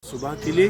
सुबह के लिए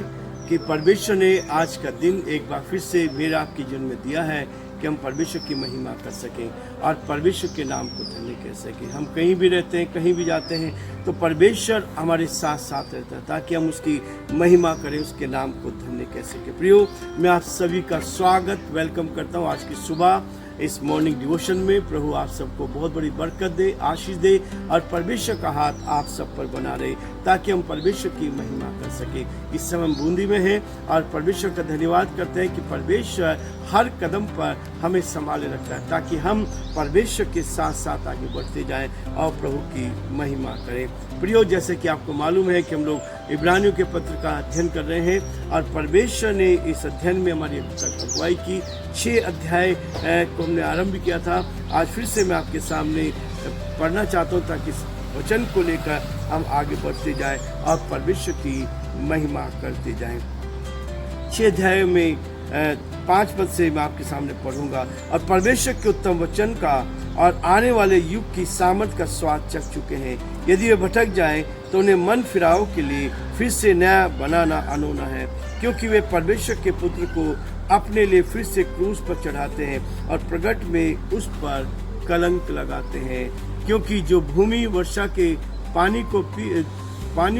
कि परमेश्वर ने आज का दिन एक बार फिर से मेरा आपके जीवन में दिया है कि हम परमेश्वर की महिमा कर सकें और परमेश्वर के नाम को धन्य कह सकें। हम कहीं भी रहते हैं, कहीं भी जाते हैं तो परमेश्वर हमारे साथ साथ रहता है ताकि हम उसकी महिमा करें, उसके नाम को धन्य कह सकें। प्रियो, मैं आप सभी का स्वागत वेलकम करता हूँ आज की सुबह इस मॉर्निंग डिवोशन में। प्रभु आप सबको बहुत बड़ी बरकत दे, आशीष दे और परमेश्वर का हाथ आप सब पर बना रहे ताकि हम परमेश्वर की महिमा कर सके। इस समय हम बूंदी में हैं और परमेश्वर का धन्यवाद करते हैं कि परमेश्वर हर कदम पर हमें संभाले रखता है ताकि हम परमेश्वर के साथ साथ आगे बढ़ते जाएं और प्रभु की महिमा करें। प्रियो, जैसे कि आपको मालूम है कि हम लोग इब्रानियों के पत्र का अध्ययन कर रहे हैं और परमेश्वर ने इस अध्ययन में हमारी अगुवाई की। 6 अध्याय को हमने आरंभ किया था। आज फिर से मैं आपके सामने पढ़ना चाहता हूँ ताकि इस वचन को लेकर हम आगे बढ़ते जाएं और परमेश्वर की महिमा करते जाएं। 6 अध्याय में 5 पद से मैं आपके सामने पढ़ूंगा। और परमेश्वर के उत्तम वचन का और आने वाले युग की सामर्थ का स्वाद चख चुके हैं। यदि वे भटक जाएं तो उन्हें मन फिराव के लिए फिर से नया बनाना अनोना है, क्योंकि वे परमेश्वर के पुत्र को अपने लिए फिर से क्रूस पर चढ़ाते हैं और प्रगट में उस पर कलंक लगाते हैं। क्योंकि जो भूमि वर्षा के पानी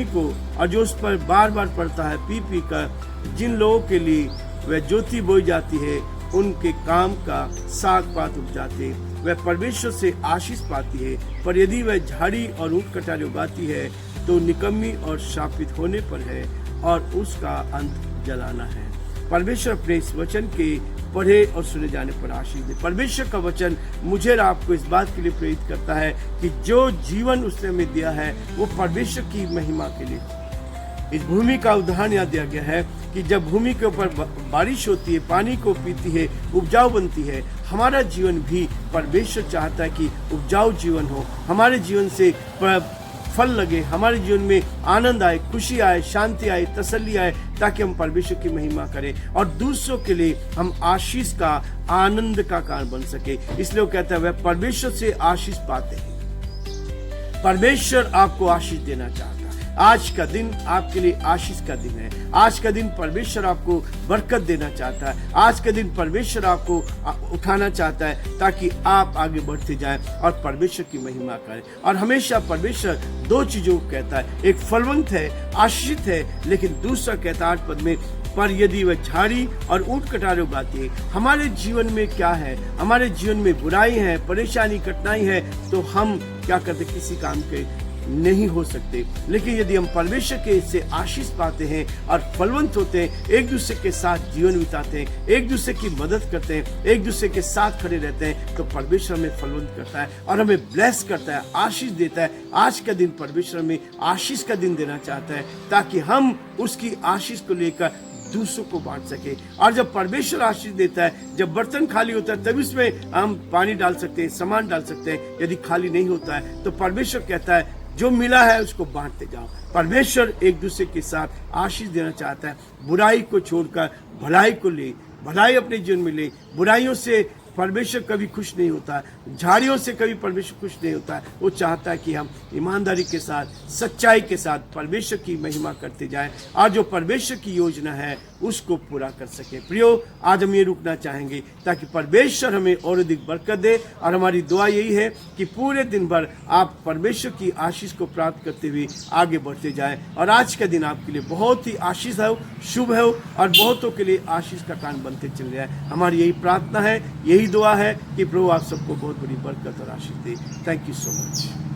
को और जो उस पर बार बार पड़ता है पी कर जिन लोगों के लिए वह ज्योति बोई जाती है, उनके काम का साग पात उपजाते, वह परमेश्वर से आशीष पाती है। पर यदि वह झाड़ी और ऊंट कटारी उगाती है तो निकम्मी और शापित होने पर है और उसका अंत जलाना है। परमेश्वर अपने इस वचन के पढ़े और सुने जाने पर आशीष दे। परमेश्वर का वचन मुझे और आपको इस बात के लिए प्रेरित करता है कि जो जीवन उसने हमें दिया है वो परमेश्वर की महिमा के लिए। इस भूमि का उदाहरण यहाँ दिया गया है कि जब भूमि के ऊपर बारिश होती है, पानी को पीती है, उपजाऊ बनती है। हमारा जीवन भी परमेश्वर चाहता है कि उपजाऊ जीवन हो, हमारे जीवन से फल लगे, हमारे जीवन में आनंद आए, खुशी आए, शांति आए, तसल्ली आए, ताकि हम परमेश्वर की महिमा करें और दूसरों के लिए हम आशीष का, आनंद का कारण बन सके। इसलिए वो कहता है वह परमेश्वर से आशीष पाते हैं। परमेश्वर आपको आशीष देना चाहता है। आज का दिन आपके लिए आशीष का दिन है। आज का दिन परमेश्वर आपको बरकत देना चाहता है। आज का दिन परमेश्वर आपको उठाना चाहता है ताकि आप आगे बढ़ते जाएं और परमेश्वर की महिमा करें। और हमेशा परमेश्वर 2 चीजों को कहता है, एक फलवंत है, आशीषित है, लेकिन दूसरा कहता है 8 पद में, पर यदि वह झाड़ी और ऊंट कटारे उगाती है। हमारे जीवन में क्या है? हमारे जीवन में बुराई है, परेशानी, कठिनाई है तो हम क्या करते? किसी काम के नहीं हो सकते। लेकिन यदि हम परमेश्वर के इससे आशीष पाते हैं और फलवंत होते हैं, एक दूसरे के साथ जीवन बिताते हैं, एक दूसरे की मदद करते हैं, एक दूसरे के साथ खड़े रहते हैं, तो परमेश्वर हमें फलवंत करता है और हमें ब्लेस करता है, आशीष देता है। आज का दिन परमेश्वर हमें आशीष का दिन देना चाहता है ताकि हम उसकी आशीष को लेकर दूसरों को बांट सके। और जब परमेश्वर आशीष देता है, जब बर्तन खाली होता है तभी उसमें हम पानी डाल सकते हैं, सामान डाल सकते हैं। यदि खाली नहीं होता है तो परमेश्वर कहता है जो मिला है उसको बांटते जाओ। परमेश्वर एक दूसरे के साथ आशीष देना चाहता है। बुराई को छोड़कर भलाई को ले, भलाई अपने जीवन में ले। बुराइयों से परमेश्वर कभी खुश नहीं होता, झाड़ियों से कभी परमेश्वर खुश नहीं होता। वो चाहता है कि हम ईमानदारी के साथ, सच्चाई के साथ परमेश्वर की महिमा करते जाएं और जो परमेश्वर की योजना है उसको पूरा कर सके। प्रियो, आज हम ये रुकना चाहेंगे ताकि परमेश्वर हमें और अधिक बरकत दे। और हमारी दुआ यही है कि पूरे दिन भर आप परमेश्वर की आशीष को प्राप्त करते हुए आगे बढ़ते जाएं और आज का दिन आपके लिए बहुत ही आशीष हो, शुभ हो और बहुतों के लिए आशीष का कारण बनते चले जाए। हमारी यही प्रार्थना है, यही दुआ है कि प्रभु आप सबको बहुत बड़ी बरकत और आशीष दे। Thank you so much.